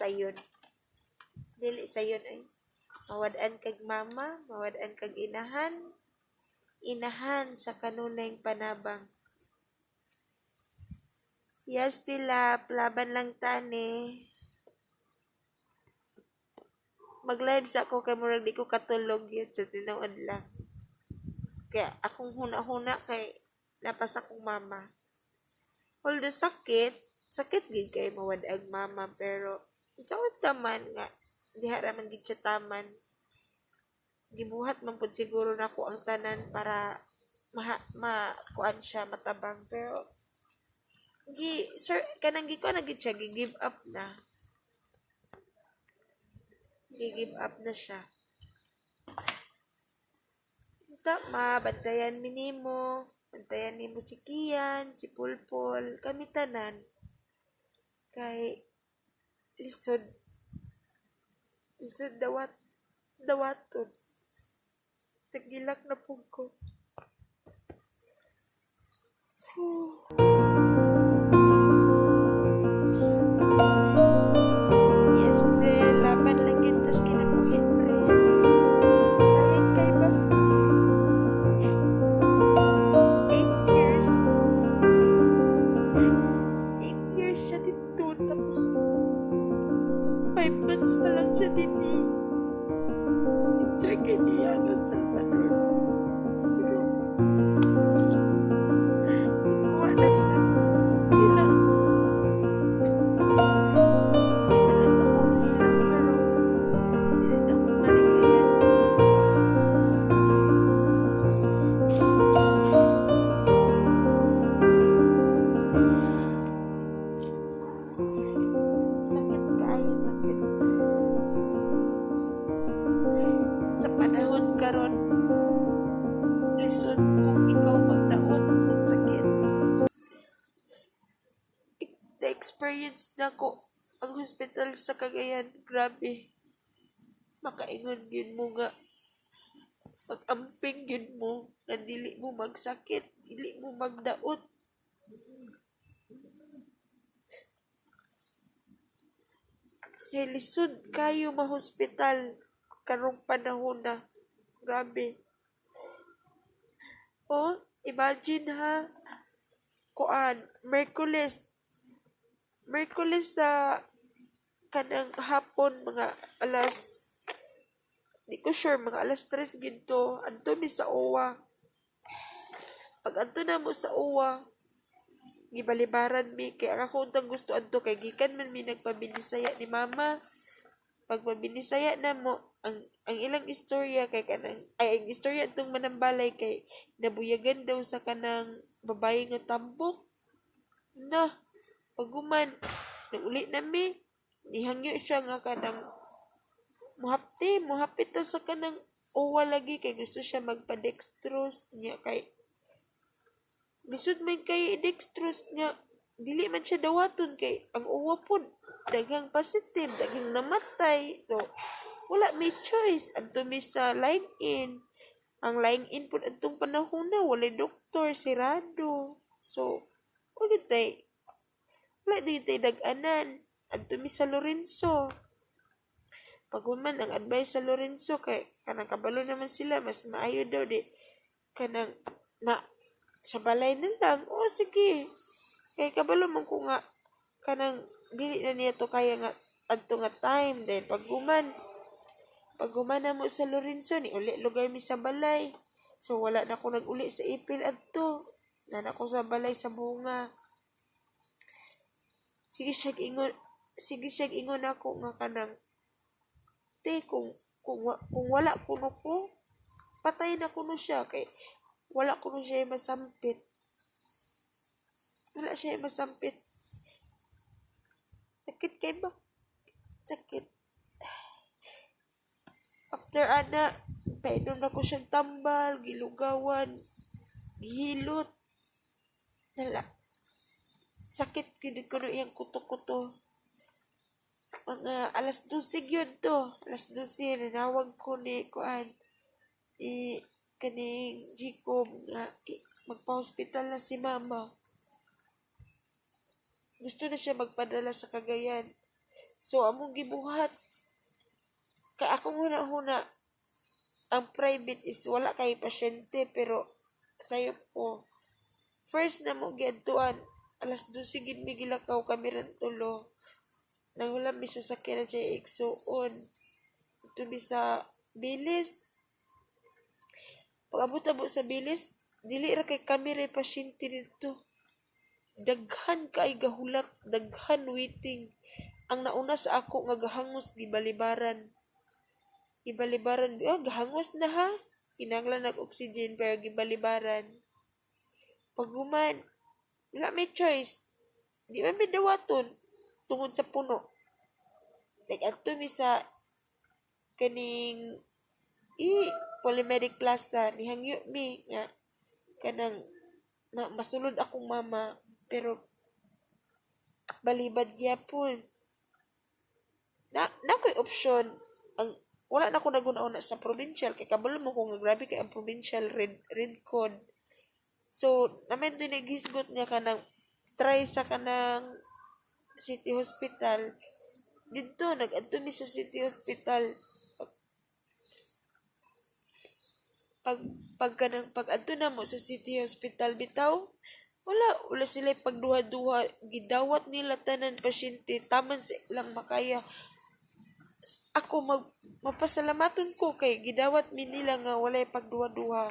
sayon. Dili sayon ay mawad-an kag mama, mawad-an kag inahan sa kanunay panabang. Yes, tila, laban lang tani. Mag-live sa ako kay murag di ko katulog yun sa tinuod lang. Kaya akong huna-huna kay lapas akong mama. Although sakit gid kay mawad-ag mama, pero sawat taman nga diha ra man gid siya taman. Gibuhat man pud siguro nako ang tanan para kuan siya matabang, pero kanang gikuan na gid siya, give up na. Give up na siya. Tama, bantayan nimo. Bantayan nimo si Kian, si Pulpol, kami tanan. Kay lisod dawaton. Tagilak na pug ko. Yes, pre. Laban lang yun. Tas kinabuhin, pre. Sayang kay ba? 8 years. 8 years siya dito. Tapos 5 months pa lang siya din eh. Enjoy kay niya nun sa Salvador. Pero na siya. Hilang. Hilang akong hilang, pero hilang akong maligayan. Sakit kayo, sakit. Sa panahon karon, lisod kung ikaw magdaot ng sakit. Na-experience na ko ang hospital sa Cagayan. Grabe. Makaingon yun mo nga. Mag-amping yun mo. Na dili mo magsakit. Dili mo magdaot. Kaya lisod kayo ma-hospital karong panahon na. Grabe. Oh, imagine ha. Merkulis sa kanang hapon, mga di ko sure, mga alas 3 ginto. Anto mi sa OWA. Pag anto na mo sa OWA, gibalibaran mi. Kaya ako untang gusto anto, kay gikan man mi nagpabinisaya ni mama. Pag pabinisaya na mo, ang ilang istorya kay kanang, ang istorya itong manambalay kay nabuyagan daw sa kanang babae nga tambok. Na, paguman, nauli na mi, nihangyo siya nga kanang muhapit daw sa kanang OWA lagi kay gusto siya magpa-dextrose niya kay lisod man kay dextrose niya, dili man siya dawaton kay ang OWA pod daghang positive, daghang namatay. So, wala may choice. Adto mi sa line-in. Ang line-in pod adtong panahon na, walay doktor, sirado. So, wala din tayo dag-anan. Adto mi sa Lorenzo. Paghuman ang advice sa Lorenzo kay kanang kabalo naman sila, mas maayo daw di kanang sa balay na lang. O sige. Kay kabalo man ko nga kanang dili na niya to kaya nga adto nga time. Then paghuman na mo sa Lorenzo, ni uli lugar mi sa balay. So wala na ko nag-uli sa Ipil adto. Na ko sa balay sa bunga. Sige siya ingon ako nga kanang kung wala kuno ko, patay na kuno siya kay wala kuno siya masampit. Wala siya masampit. Sakit kay ba? Sakit. After ana, painom na ko siyang tambal, gilugawan, gihilot. Hala. Sakit gid ko iyang kuto-kuto. Mga alas 12 yun to. Alas 12, nanawag ko ni Kuan. Kaning Jacob nga magpa-hospital na si mama. Gusto na siya magpadala sa Cagayan. So among gibuhat kay akong huna-huna ang private is wala kay pasyente pero sayo po first na mo giadtuan alas 12 gid mi gilakaw kami ran tulo nang wala mi sasakyan sa igsuon ito mi sa bilis pag-abot sa bilis dili ra kay kami ray pasyente dito daghan kay gahulak daghan waiting ang nauna sa ako nga gahangos gibalibaran gahangos na ha kinanglan nag-oxygen pero gibalibaran paghuman wala may choice di man bidawaton tungod sa puno like adto mi sa kaning Polymedic Plaza nihangyo mi nga kanang masulod akong mama pero balibad gyapon na ko'y option ang wala na ko naguna-una sa provincial kay kabalo mo kung grabe kay ang provincial red code so naman din naghisgot nga kanang try sa kanang city hospital dito nag-adto mi sa city hospital pag adto na mo sa city hospital bitaw wala sila pagduha-duha gidawat nila tanan pasyente taman sa ilang makaya ako mapasalamaton ko kay gidawat mi nila nga walay pagduha-duha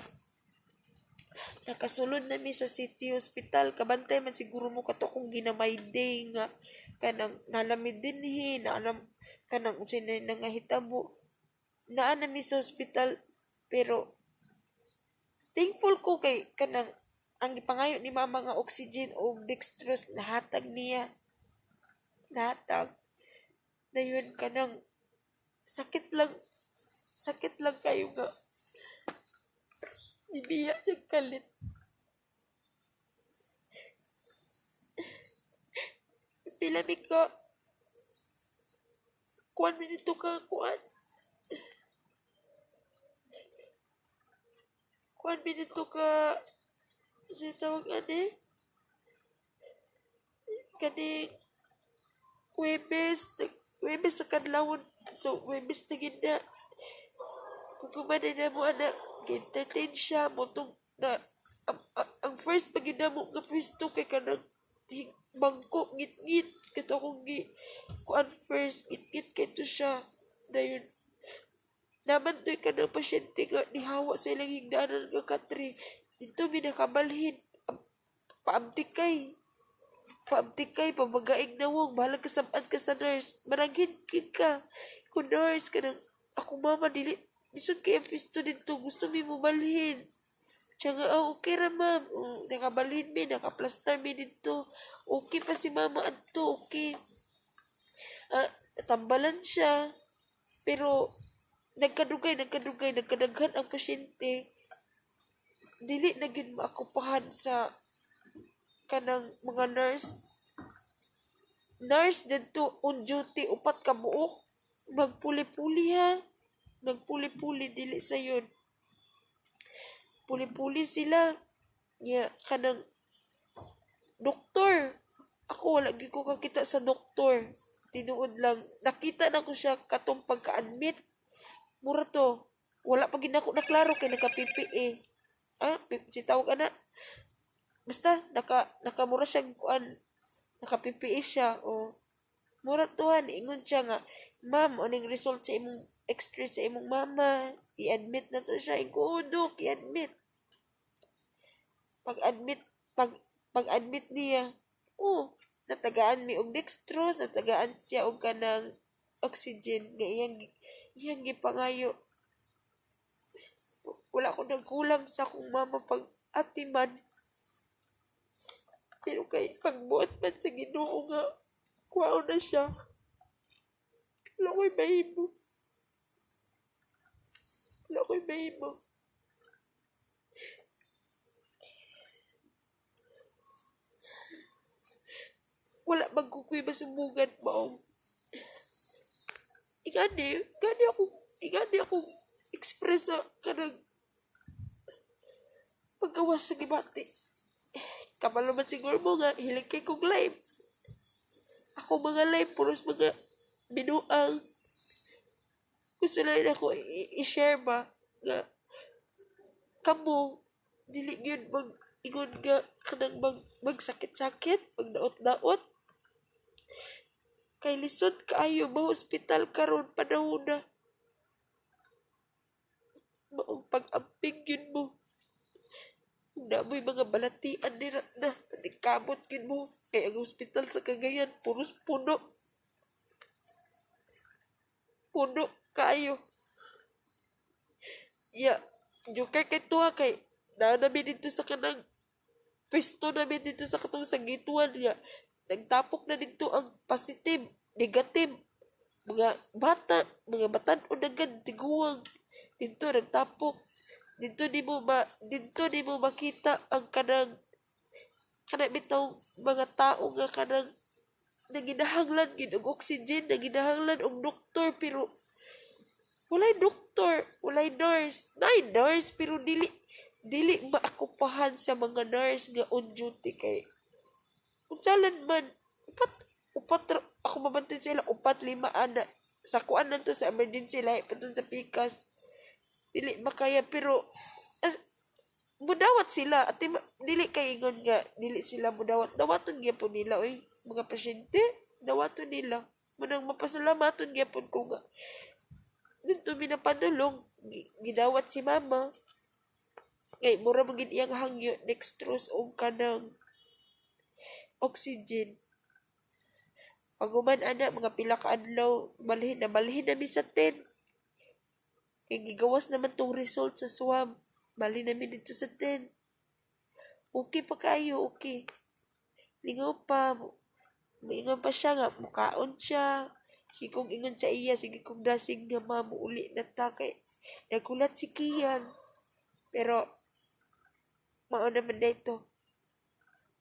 nakasulod na mi sa city hospital kabantay man siguro mo kato kung ginamay day nga kanang nalamid dinhi na alam kanang unsay na nangahitabo naa na mi sa hospital pero thankful ko kay kanang ang gipangayo ni mama nga oxygen o dextrose nahatag niya nahatag dayon kanang sakit lang kayo nga ibiya yung kalit pilamig ka kuan minito ka kuan minito ka sa tawag kani Webes sa kadlawon so Webes na gina kung kumanan na mo anak entertain siya mo tong na ang first pag mo nga pwesto kay kanang bangko ngit-ngit kato kong kuan first ngit-ngit kay to siya dayon naman do'y ka ng pasyente nga nihawa sa ilang higdanan nga katri dito mi nakabalhin paabtikay pabagaing nawong bahala kasabad ka sa nurse maragin ka kung nurse ka ng ako mama dili lisod kay ang pisto dito gusto mi mo balhin siya nga okay ra ma'am nakabalhin mi nakaplastar mi dito okay pa si mama adto okay tambalan siya pero nagkadaghan ang pasyente dili na gid maakupahan sa kanang mga nurse dito on duty upat ka buok magpuli-puli dili sayon puli-puli sila kanang doktor ako wala gyud ko kakita sa doktor tinuod lang nakita na ko siya katong pagka-admit mura to wala pa gid ako naklaro kay naka-PPE si tawag ana basta nakamura siya kuan naka-PPE siya o mura tuhan ingon siya nga ma'am aning result sa imong x-ray sa imong mama i-admit na to siya igudok i-admit pag-admit niya natagaan mi og dextrose natagaan siya og kanang oxygen nga iyang gipangayo wala ko nagkulang sa akong mama pag atiman pero kay pagbuot man sa Ginoo nga kuwaon na siya wala ko'y mahimo wala magkukuy masubugan mo igani ako express sa kanang paggawas sa gibati kabalo man siguro mo nga hilig kay kong live ako mga live puros mga binuang. Gusto lang ako i-share ba nga kamo dili gyud mag ingon nga kanang magsakit-sakit, magdaot-daot. Kay lisod kaayo ba hospital karon panahon na. Maong pag-amping yun mo. Na mo'y mga balatian nila na kamot yun mo. Kaya ang hospital sa Cagayan, puros puno. Puno kayo. Ya, yung kay tuwa kay na namin dito sa kanang pwesto namin dito sa katong sagituan ya. Nagtapok na dito ang positive, negative. Mga bata, mga batan-o nagad, tiguang. Dito nagtapok. Dito di mo makita ang kanang bitaw mga tao nga kanang naginahanglan gid og oxygen, naginahanglan og doktor pero walay doktor, walay nurse. Nay nurse pero dili maakupahan sa mga nurse nga on duty kay unsalan man ako mabantin sila 4-5 ana sa kuan nanto sa emergency lahi patun sa pikas dili makaya pero mudawat sila at dili kay ingon nga dili sila dawaton gyapon nila oy mga pasyente dawaton nila manang mapasalamaton gyapon ko nga dito minapanulong gidawat si mama kay mura mo gid iyang hangyo dextrose o kanang oxygen paguman ana mga pila ka adlaw balhin na mi sa 10 kay gigawas naman tong result sa swab bali namin dito sa 10 okay pa kayo okay lingaw pa moingon pa siya nga mukaon siya sige kong ingon sa iya sige kong dasig nga mamuuli na ta kay nagulat si Kian pero mao naman na ito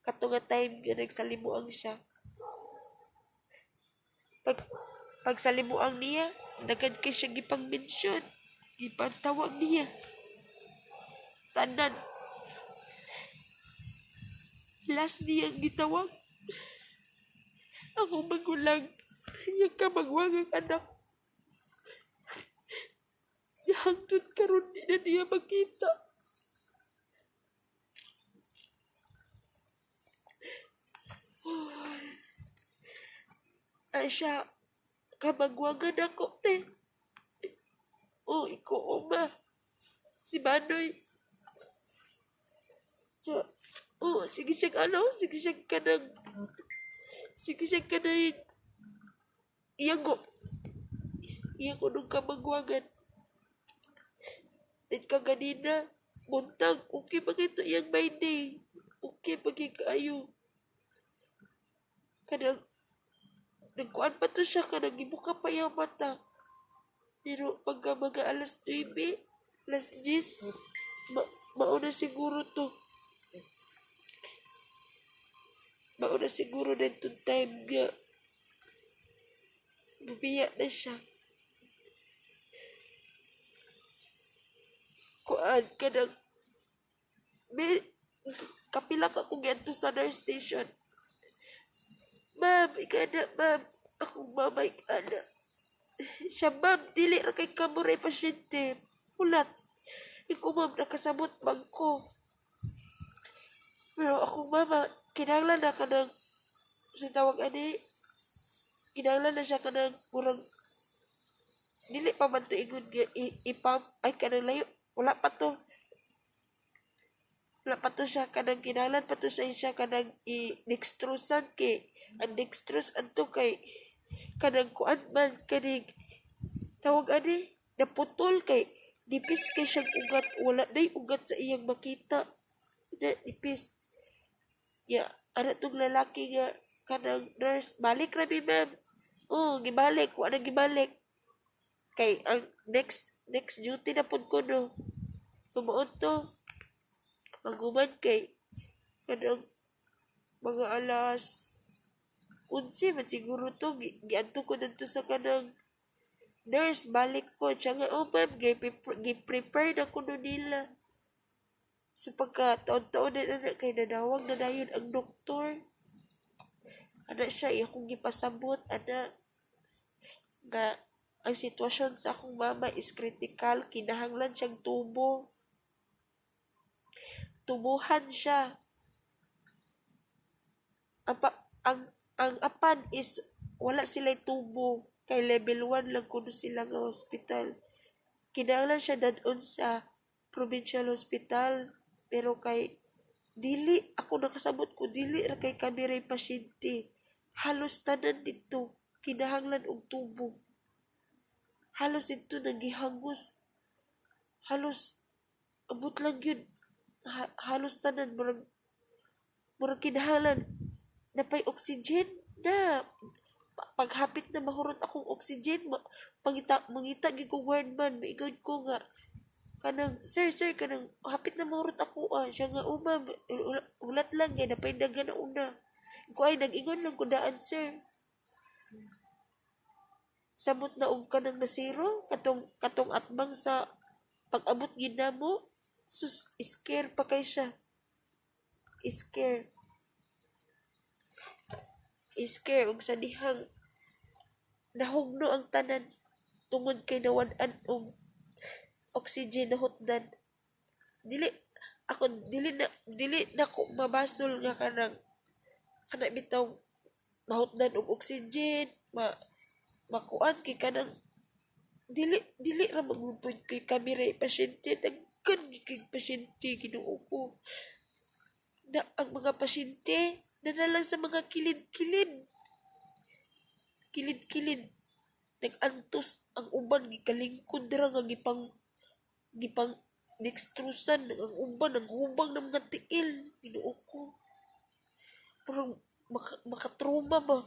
kato nga time nga nagsalimuang siya pagsalimuang niya dagad kay siya gipang-mention ipantawag niya tanan last niyang gitawag ako magulang yung kamagwagang anak hangtod karon di na niya makita siya kamagwagan ako te iko oma si Manoy sige siya kanang iyago nung kamagwagan at kaganina buntag okay ba ito iyang my day okay pagig kayo kanang nagkuan pa to siya kanang gibuka pa iyang mata pero pagka mga alas 9 alas 10 mauna siguro to mauna siguro na itong time nga bubiya na siya kuan kanang kapila ka kung ganito sa nurse station ma'am ikana ma'am akong mamay ikana siya ma'am dili ra kay kamuray pasyente ulat iko ma'am nakasabot bangko pero akong mama kinahanglan na kanang sa tawag ani kinahanglan na siya kanang murang dili pa man to ingon nga ipam ay kanang layo wala pa to siya kanang kinahanglan pa to siya kanang i-dextrosan kay ang dextrose anto kay kanang kuan man kaning tawag ani naputol kay nipis kay siyang ugat wala day ugat sa iyang makita nipis ana tong lalaki nga kanang nurse balik ra mi ma'am gibalik wala gibalik kay ang next duty na pud ko no tumaon to maguman kay kanang mga alas 11 man siguro to giadto ko dito sa kanang nurse balik ko siya nga ma'am gi-prepare na ko nila so pagka taon-taon na kay nadawag na dayon ang doktor ana siya akong gipasabot ana nga ang sitwasyon sa akong mama is critical, kinahanglan siyang tubuhan siya. Ang apan is wala sila tubo kay level 1 lang kuno sila nga hospital. Kinahanglan siya dadon sa provincial hospital, pero kay dili ako nakasabot ko, dili ra kay kami ray pasyente. Halos tanan dito kinahanglan og tubo. Halos dito nagihangos. Halos abot lang yun. Halos tanan murag kinahanglan napay oxygen na paghapit na mahurot akong oxygen mangita gyud ko wordman, maigod ko nga kanang sir kanang hapit na mahurot ako siya nga ma'am ulat lang yan napay dagan na una ko ay nag-ingon lang ko daan sir. Samot na og kanang nasiro katong atbang sa pag-abot gid namo, sus scare pa kay siya. Scare og sa dihang nahugno ang tanan tungod kay nawad-an og oxygen na hotdan. Dili na ko mabasol nga kana bitaw mahutdan og oxygen makuan kay kanang dili ra magupod kay kami ray pasyente daghan kay pasyente Ginoo ko. Na ang mga pasyente nanalang sa mga kilid-kilid nag-antos ang uban gikalingkod ra nga gipang dextrosan ang uban ang hubang ng mga tiil Ginoo ko. Pero makatrauma ba.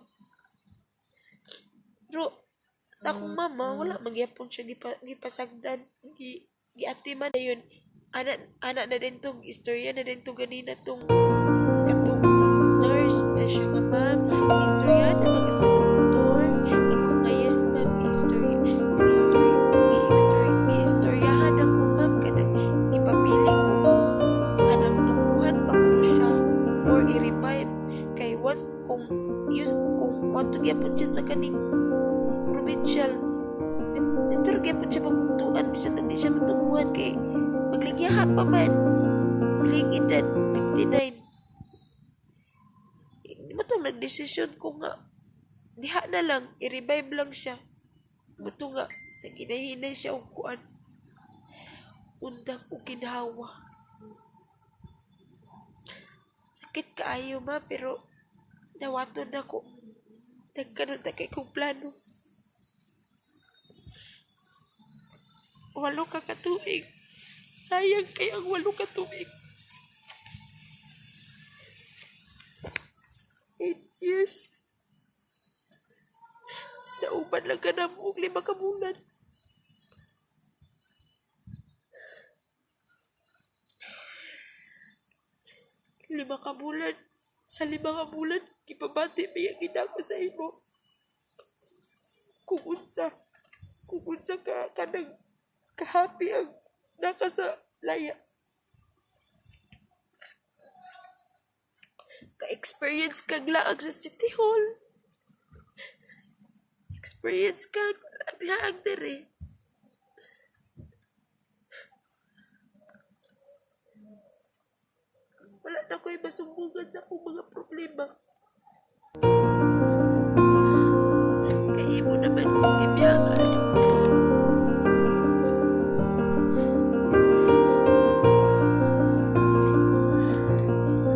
Pero sa akong mama wala magyapon siya gipasagdan giatiman dayon ana na din tong istorya na din to ganina tong katong nurse na siya nga ma'am istorya na magasulong doktor ko nga yes ma'am istoryahan ako ma'am kanang ipapili ko kanang duguhan pa ko siya or i-revive kay once kung want to gyapon siya sa kaning provincial dito gyapon siya pagpuntuan bisan hindi siya matuguhan kay magligyahan pa man piling edad 59 hindi mo itong nagdesisyon ko nga diha na lang i-revive lang siya buto nga naginahinay siya og kuan undang o ginhawa sakit kaayo ma pero dawaton na ko nagkaroon na kay kong plano 8 ka katuig sayang kay ang 8 ka tuig 8 years nauban lang ka na mo 5 ka bulan sa 5 ka bulan ipabati biya ginako sa imo kung unsa ka kanang kahapi ang naka sa laya ka-experience kag laag sa City Hall experience kag laag dere wala na ko'y masumbugan sa akong mga problema. Kaya mo naman kong gibiyagan.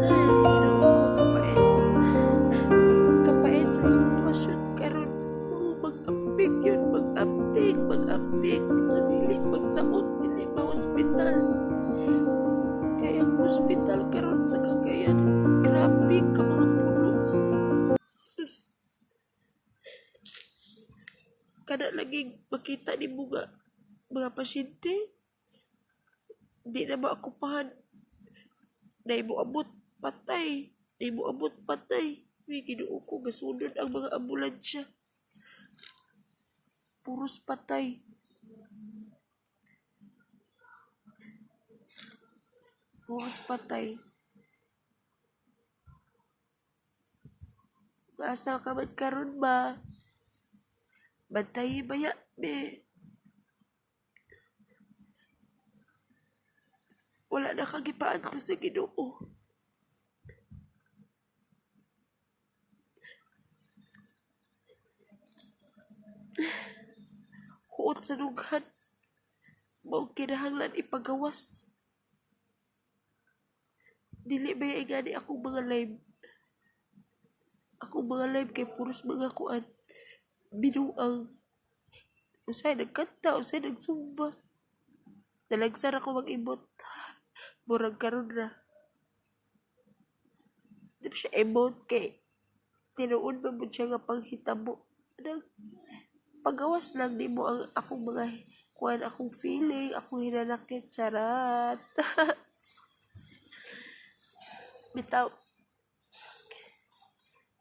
Ay, ginawa ko kapait. Kapait sa sitwasyon karon. Mag-amping yun, mag-amping. Dili magtaon, dili ma-hospital. Kaya ang hospital karon sa Cagayan, grabe ka mga puno. Kada lagi makita ni mga pasyente, di na maakupahan. Naibuabot patay. May Ginoo ko, gasunod ang mga ambulansya. Puros patay. Asa ka man karon ba? Bantayi baya, be. Wala na kagipaan to sa Ginoo. Huot sa dughan. Mao kinahanglan ipagawas. Dili ba gani akong mga live. Akong mga live kay puros mga kuan. Binuang. Usay nagkanta, usay nagsumba. Nalagsar ako mag-imot. Murag karon ra. Di ba siya emote kay tinuod ba mo siya nga panghitabo. Pagawas lang di mo ang akong mga kuan, akong feeling, akong hinanakit, charat. Bitaw,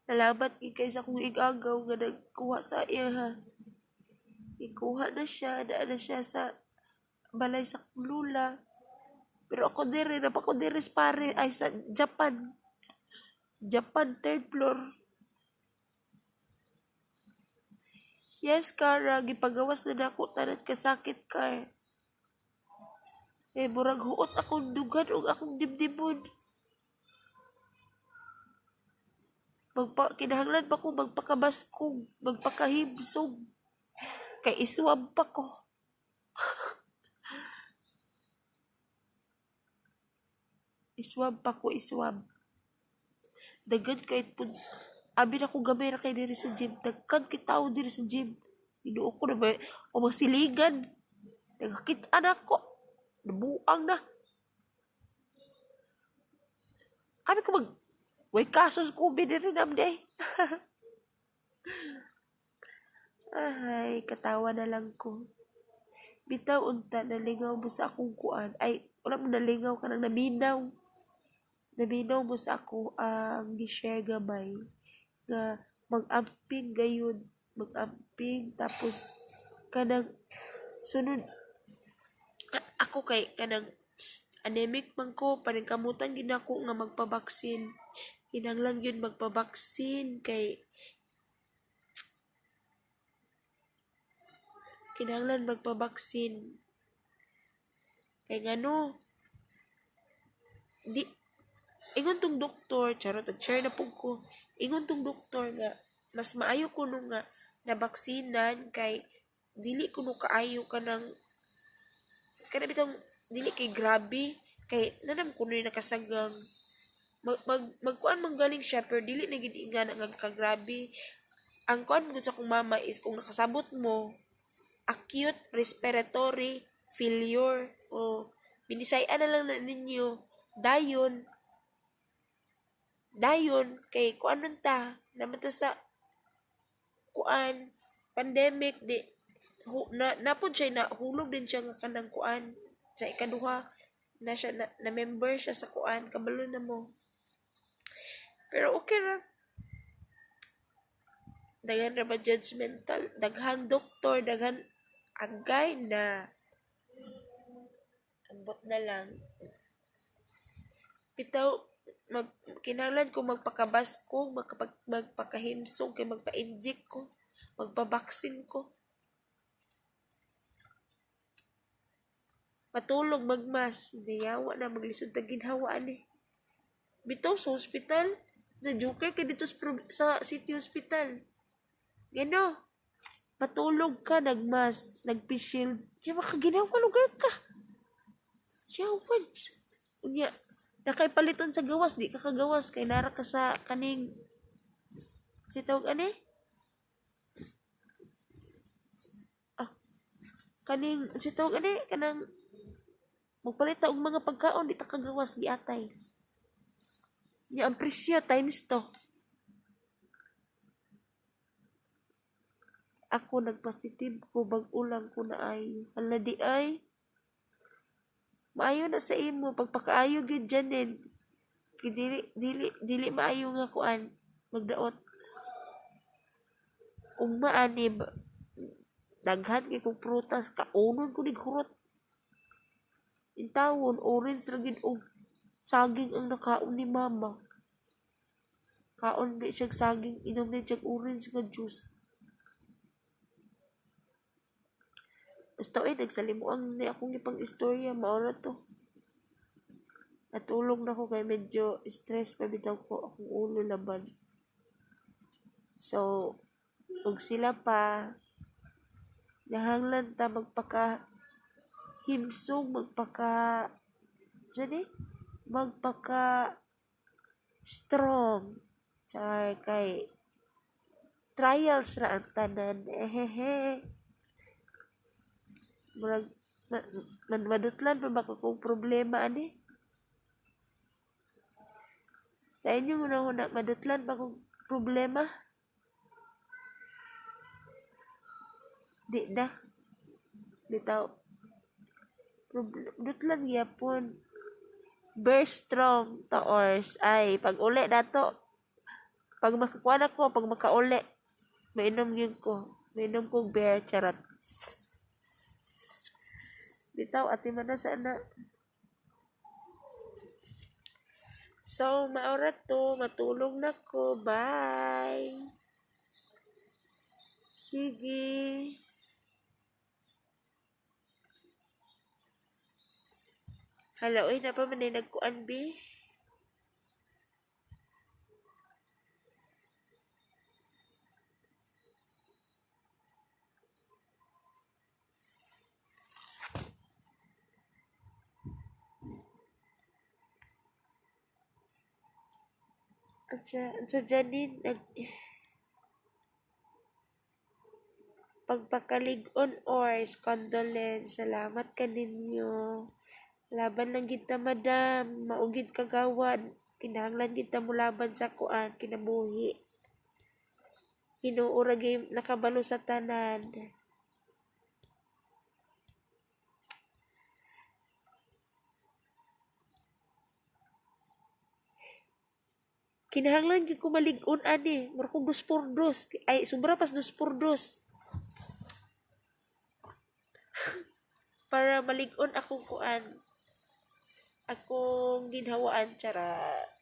nalabat kaysa kung igagaw nga nagkuha sa iya ha. Ikuha na siya, daan na siya sa balay sa lula. Pero ako dire, napako dire sa pare, ay sa Japan. Japan, third floor. Yes, Kara, gipagawas na nako tanan kasakit, Kar. Murag huot akong dugan o akong dibdibon. Kinahanglan pa ko magpakabaskog, magpakahibsog. Kay iswab pa ko. Iswab pa ko, iswab. Dagan kahit po, abi na ko gamay na kayo diri sa gym. Dagkan kitaw diri sa gym. Inuo ko na ba, o masiligan. Nagkakita na ko. Nabuang na. Abi ko way kasos ko, biniri namday. Ay, katawa na lang ko. Bitaw unta, nalingaw mo sa akong kuan. Ay, wala mo nalingaw ka nang naminaw. Naminaw mo sa ako ang gi-share gamay. Nga, mag-amping gayon. Mag-amping, tapos, kanang, sunod, ako kay, kanang, anemic man ko, paningkamutan ginako nga magpabaksin. Kinanglan yun magpabaksin kay kinanglan magpabaksin. Kay ngano, di, ingon tong doktor, charot, nag-share na po ko, ingon tong doktor nga, mas maayo ko nung nga, nabaksinan, kay, dili ko nung kaayo ka ng, kada bitong, dili kay grabe, kay, nanam ko nung nakasagang, magkuan manggaling siya, pero dili na gininga na nagkagrabe. Ang kuan mo sa kong mama is, kung nakasabot mo, acute respiratory failure, o, binisayan na lang na ninyo, dayon, kay kuan nun ta, naman ta sa, kuan, pandemic, di, napod siya, nahulog din siya nga kanang kuan, sa ikaduha, na siya, na member siya sa kuan, kabalo na mo. Pero okay ra. Daghan ra ba judgmental? Daghang doktor, daghan agay na. Ambot na lang. Bitaw, kinahanglan ko magpakabasko, magpakahimsong, kay magpa-inject ko, magpabaksin ko. Matulog magmas, yawa na maglisod ta ginhawaan eh. Bitaw sa hospital, na joker kay dito sa city hospital. Gano, matulog ka, nagmas, nagpishield. Kaya makaginawa lugar ka. Yawan. Unya, nakaipaliton sa gawas, di ka kagawas, kay nara ka sa kaning, si tawag ane? Kaning, si tawag ane, kanang, magpalita og mga pagkaon, di ta kagawas, di atay. Nya, ang presyo, times to. Ako nagpositive ko, bag-ulang ko na ay. Hala di ay. Maayo na sa imo, pagpakaayo gyud Janen. Dili maayo nga kuan, magdaot. Ug maani, daghan kay kong prutas, kaunon ko nig hurot. Intawon, orange ra gid og saging ang nakaon ni mama. Kaon ba siyang saging, inom na siyang orange nga juice. Basta nagsalimuang ni akong ipang istorya, maura to. Natulog na ko kay medyo stress pa bitaw ko akong ulo laban. So, ug sila pa, nahanglan ta magpaka himsog, magpaka strong. Char kay trials ra ang tanan. Murag madutlan pa ba kung problema ani? Sa inyo una madutlan pa kung problema? Di na. Bitaw. Dutlan gyapon. Very strong to ors. Ay, pag uli dato. Pag makakuha na ko, pag makauli, mainom yun ko. Mainom ko bear, charot. Bitaw, ati man na sana. So, maura to. Matulog na ko. Bye. Sige. Hala, oy, napa man nagkuan, bi? Sa Janine, pagpakalig-on ors, condolence, salamat ka ninyo. Laban lang kita, madam, maugid kagawad, kinahanglan kita mo laban sa kuan, kinabuhi. Hinuura game, nakabalo sa tanan. Kinahanglan gyud ko malig-on ani, mura ko 2 por 2. Ay sobra pas 2 por 2. Para malig-on akong kuan. Akong ginhawaan tsara.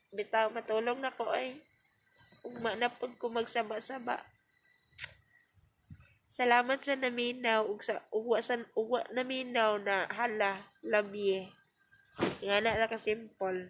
Bitaw matulong na ko ay. Kung manapod ko magsaba-saba. Salamat sa naminaw ug sa ugwa naminaw na hala labye. Nga na ka simple.